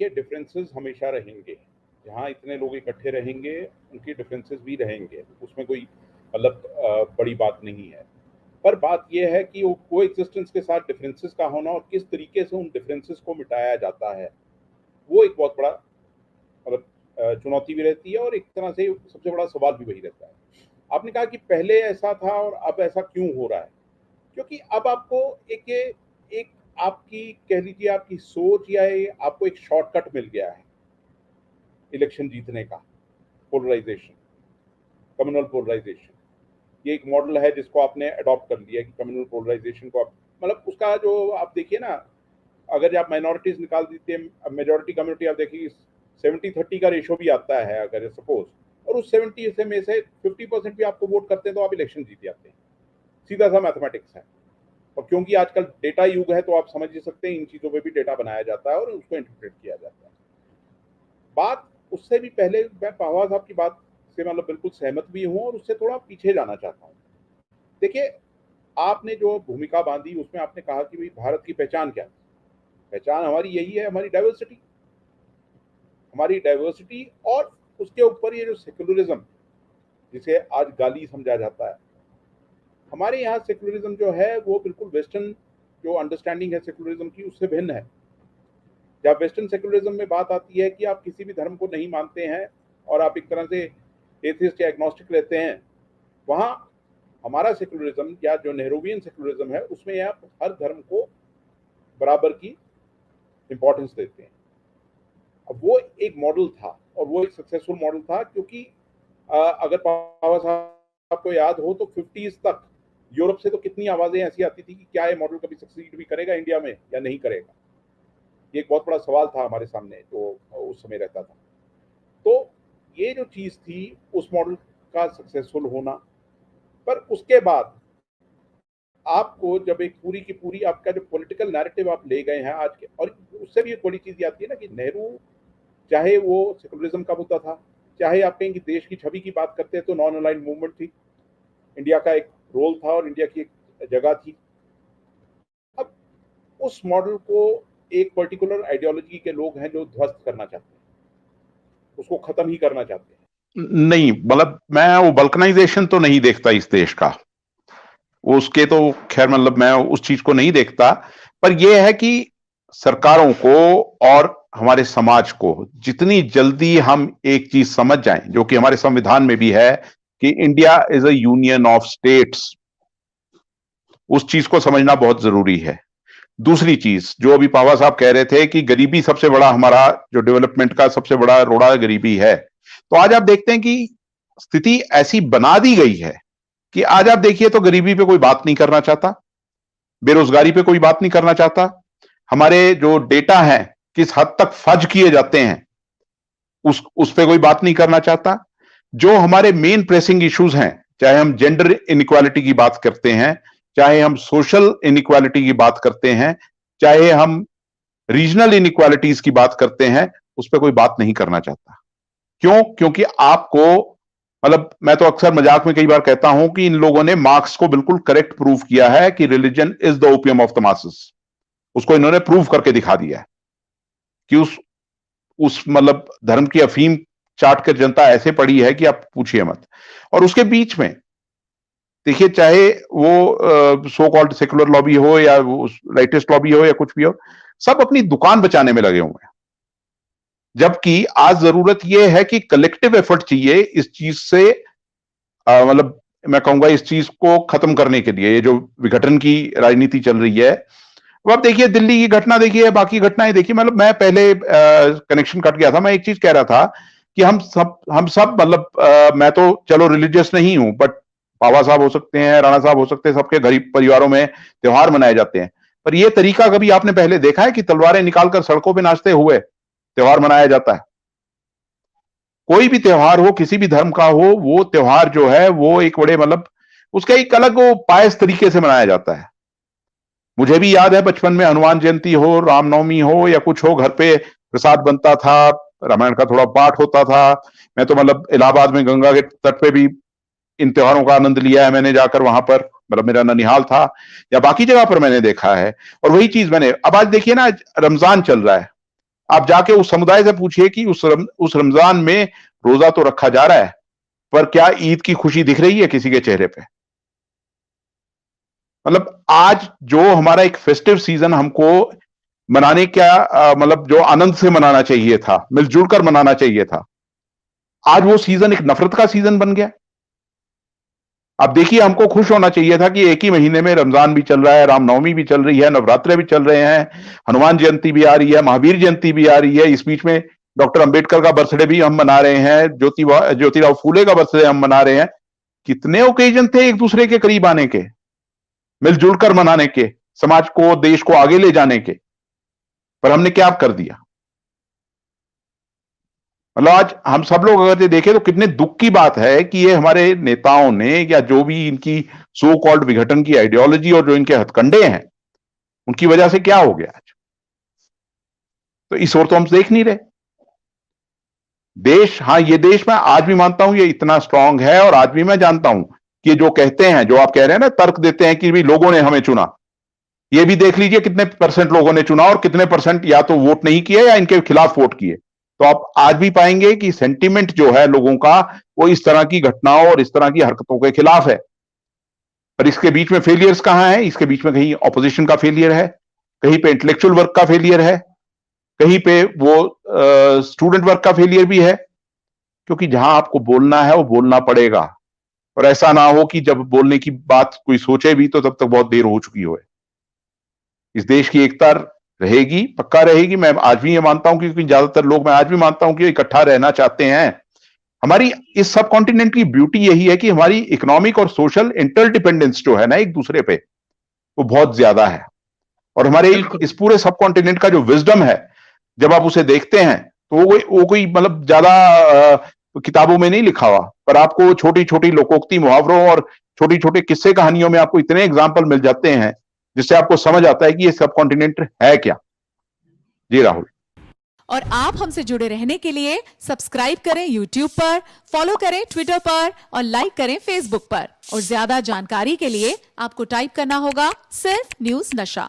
देखिए डिफरेंसेस हमेशा रहेंगे, जहाँ इतने लोग इकट्ठे रहेंगे उनके डिफरेंसेस भी रहेंगे, उसमें कोई मतलब बड़ी बात नहीं है। पर बात यह है कि वो कोएग्जिस्टेंस के साथ डिफरेंसेस का होना और किस तरीके से उन डिफरेंसेस को मिटाया जाता है, वो एक बहुत बड़ा मतलब चुनौती भी रहती है और एक तरह से सबसे बड़ा सवाल भी वही रहता है। आपने कहा कि पहले ऐसा था और अब ऐसा क्यों हो रहा है? क्योंकि अब आपको एक एक आपकी कह लीजिए आपकी सोच या आपको एक शॉर्टकट मिल गया है इलेक्शन जीतने का, पोलराइजेशन, कम्युनल पोलराइजेशन। ये एक मॉडल है जिसको आपने अडॉप्ट कर लिया कि कम्युनल पोलराइजेशन को आप मतलब उसका जो आप देखिए ना, अगर आप माइनॉरिटीज निकाल दीजिए, मेजोरिटी कम्युनिटी आप देखिए 70-30 का रेशो भी आता है अगर सपोज, और उस 70 से में से 50% भी आपको वोट करते हैं तो आप इलेक्शन जीत जाते हैं। सीधा सा मैथमेटिक्स है। और क्योंकि आजकल डेटा युग है तो आप समझ ही सकते हैं इन चीजों पे भी डेटा बनाया जाता है और उसको इंटरप्रेट किया जाता है। बात उससे भी पहले मैं पावा साहब की बात से मतलब बिल्कुल सहमत भी हूँ और उससे थोड़ा पीछे जाना चाहता हूँ। देखिए, आपने जो भूमिका बांधी उसमें आपने कहा कि भाई भारत की पहचान क्या है? पहचान हमारी यही है, हमारी डाइवर्सिटी, हमारी डाइवर्सिटी। और उसके ऊपर ये जो सेक्युलरिज्म जिसे आज गाली समझा जाता है, हमारे यहाँ सेक्युलरिज्म जो है वो बिल्कुल वेस्टर्न जो अंडरस्टैंडिंग है सेक्युलरिज्म की उससे भिन्न है। जब वेस्टर्न सेक्युलरिज्म में बात आती है कि आप किसी भी धर्म को नहीं मानते हैं और आप एक तरह से एथिस्ट या एग्नोस्टिक रहते हैं, वहाँ हमारा सेक्युलरिज्म या जो नेहरूवियन सेक्युलरिज्म है उसमें आप हर धर्म को बराबर की इंपॉर्टेंस देते हैं। अब वो एक मॉडल था और वो एक सक्सेसफुल मॉडल था क्योंकि अगर पावा साहब को याद हो तो 50s तक यूरोप से तो कितनी आवाजें ऐसी आती थी कि क्या ये मॉडल कभी सक्सीड भी करेगा इंडिया में या नहीं करेगा। ये एक बहुत बड़ा सवाल था हमारे सामने जो उस समय रहता था। तो ये जो चीज थी उस मॉडल का सक्सेसफुल होना, पर उसके बाद आपको जब एक पूरी की पूरी आपका जो पॉलिटिकल नैरेटिव आप ले गए हैं आज के, और उससे भी एक बड़ी चीज आती है ना कि नेहरू चाहे वो सेकुलरिज्म का मुद्दा था, चाहे आप कहें कि देश की छवि की बात करते हैं तो नॉन अलाइंड मूवमेंट थी, इंडिया का एक रोल था और इंडिया की एक जगह थी। अब उस मॉडल को एक पर्टिकुलर आइडियोलॉजी के लोग हैं जो ध्वस्त करना चाहते हैं, उसको खत्म ही करना चाहते हैं। नहीं, मतलब मैं वो बल्कनाइजेशन तो नहीं देखता इस देश का, उसके तो खैर मतलब मैं उस चीज को नहीं देखता, पर यह है कि सरकारों को और हमारे समाज को जितनी जल्दी हम एक चीज समझ जाएं, जो कि हमारे संविधान में भी है कि India is a union of states, उस चीज को समझना बहुत जरूरी है। दूसरी चीज जो अभी पावा साहब कह रहे थे कि गरीबी सबसे बड़ा हमारा जो डेवलपमेंट का सबसे बड़ा रोड़ा गरीबी है, तो आज आप देखते हैं कि स्थिति ऐसी बना दी गई है कि आज आप देखिए तो गरीबी पे कोई बात नहीं करना चाहता, बेरोजगारी पे कोई बात नहीं करना चाहता, हमारे जो डेटा है किस हद तक फज किए जाते हैं उस पे कोई बात नहीं करना चाहता। जो हमारे मेन प्रेसिंग इश्यूज हैं, चाहे हम जेंडर इनइक्वालिटी की बात करते हैं, चाहे हम सोशल इनइक्वालिटी की बात करते हैं, चाहे हम रीजनल इनइक्वालिटीज की बात करते हैं, उस पर कोई बात नहीं करना चाहता। क्यों? क्योंकि आपको मतलब मैं तो अक्सर मजाक में कई बार कहता हूं कि इन लोगों ने मार्क्स को बिल्कुल करेक्ट प्रूव किया है कि religion is the opium of the masses. उसको इन्होंने प्रूव करके दिखा दिया है कि उस मतलब धर्म की अफीम चाट कर जनता ऐसे पड़ी है कि आप पूछिए मत। और उसके बीच में देखिए, चाहे वो सो कॉल्ड सेकुलर लॉबी हो या राइटिस्ट लॉबी हो या कुछ भी हो, सब अपनी दुकान बचाने में लगे हुए हैं, जबकि आज जरूरत यह है कि कलेक्टिव एफर्ट चाहिए इस चीज से मतलब मैं कहूंगा इस चीज को खत्म करने के लिए। ये जो विघटन की राजनीति चल रही है, अब आप देखिए दिल्ली की घटना देखिए, बाकी घटनाएं देखिए, मतलब मैं पहले कनेक्शन कट गया था, मैं एक चीज कह रहा था कि हम सब मतलब मैं तो चलो रिलीजियस नहीं हूं, बट पावा साहब हो सकते हैं, राणा साहब हो सकते हैं, सबके गरीब परिवारों में त्योहार मनाए जाते हैं, पर यह तरीका कभी आपने पहले देखा है कि तलवारें निकालकर सड़कों पर नाचते हुए त्योहार मनाया जाता है? कोई भी त्योहार हो, किसी भी धर्म का हो, वो त्योहार जो है वो एक बड़े मतलब उसका एक अलग वो पायस तरीके से मनाया जाता है। मुझे भी याद है बचपन में हनुमान जयंती हो, रामनवमी हो या कुछ हो, घर पे प्रसाद बनता था, रामायण का थोड़ा पाठ होता था। मैं तो मतलब इलाहाबाद में गंगा के तट पे भी इन त्योहारों का आनंद लिया है मैंने जाकर, वहां पर मतलब मेरा ननिहाल था या बाकी जगह पर मैंने देखा है। और वही चीज मैंने अब आज देखिए ना, रमजान चल रहा है, आप जाके उस समुदाय से पूछिए कि उस रमजान में रोजा तो रखा जा रहा है, पर क्या ईद की खुशी दिख रही है किसी के चेहरे पे? मतलब आज जो हमारा एक फेस्टिव सीजन हमको मनाने का मतलब जो आनंद से मनाना चाहिए था, मिलजुल कर मनाना चाहिए था, आज वो सीजन एक नफरत का सीजन बन गया। अब देखिए, हमको खुश होना चाहिए था कि एक ही महीने में रमजान भी चल रहा है, रामनवमी भी चल रही है, नवरात्रे भी चल रहे हैं, हनुमान जयंती भी आ रही है, महावीर जयंती भी आ रही है, इस बीच में डॉक्टर अंबेडकर का बर्थडे भी हम मना रहे हैं, ज्योतिराव फूले का बर्थडे हम मना रहे हैं। कितने ओकेजन थे एक दूसरे के करीब आने के, मिलजुल कर मनाने के, समाज को, देश को आगे ले जाने के, पर हमने क्या कर दिया? मतलब आज हम सब लोग अगर ये देखें तो कितने दुख की बात है कि ये हमारे नेताओं ने, या जो भी इनकी सो कॉल्ड विघटन की आइडियोलॉजी और जो इनके हथकंडे हैं, उनकी वजह से क्या हो गया आज? तो इस ओर तो हम देख नहीं रहे। देश, हाँ, ये देश मैं आज भी मानता हूं ये इतना स्ट्रांग है, और आज भी मैं जानता हूं कि जो कहते हैं, जो आप कह रहे हैं ना, तर्क देते हैं कि भी लोगों ने हमें चुना, ये भी देख लीजिए कितने परसेंट लोगों ने चुना और कितने परसेंट या तो वोट नहीं किए या इनके खिलाफ वोट किए। तो आप आज भी पाएंगे कि सेंटिमेंट जो है लोगों का, वो इस तरह की घटनाओं और इस तरह की हरकतों के खिलाफ है। पर इसके बीच में फेलियर्स कहां है? इसके बीच में कहीं ऑपोजिशन का फेलियर है, कहीं पे इंटेलेक्चुअल वर्क का फेलियर है, कहीं पे वो स्टूडेंट वर्क का फेलियर भी है। क्योंकि जहां आपको बोलना है वो बोलना पड़ेगा, और ऐसा ना हो कि जब बोलने की बात कोई सोचे भी तो तब तक बहुत देर हो चुकी हो। इस देश की एकता रहेगी, पक्का रहेगी, मैं आज भी ये मानता हूं, क्योंकि ज्यादातर लोग, मैं आज भी मानता हूं कि इकट्ठा रहना चाहते हैं। हमारी इस सब कॉन्टिनेंट की ब्यूटी यही है कि हमारी इकोनॉमिक और सोशल इंटरडिपेंडेंस जो है ना एक दूसरे पे, वो बहुत ज्यादा है। और हमारे इस पूरे सब कॉन्टिनेंट का जो विजडम है, जब आप उसे देखते हैं तो वो कोई मतलब ज्यादा किताबों में नहीं लिखा हुआ, पर आपको छोटी छोटी लोकोक्ति, मुहावरों और छोटी छोटी किस्से कहानियों में आपको इतने एग्जाम्पल मिल जाते हैं, जिससे आपको समझ आता है कि ये सब कॉन्टिनेंट है क्या। जी राहुल। और आप हमसे जुड़े रहने के लिए सब्सक्राइब करें YouTube पर, फॉलो करें Twitter पर और लाइक करें Facebook पर। और ज्यादा जानकारी के लिए आपको टाइप करना होगा सिर्फ न्यूज़ नशा।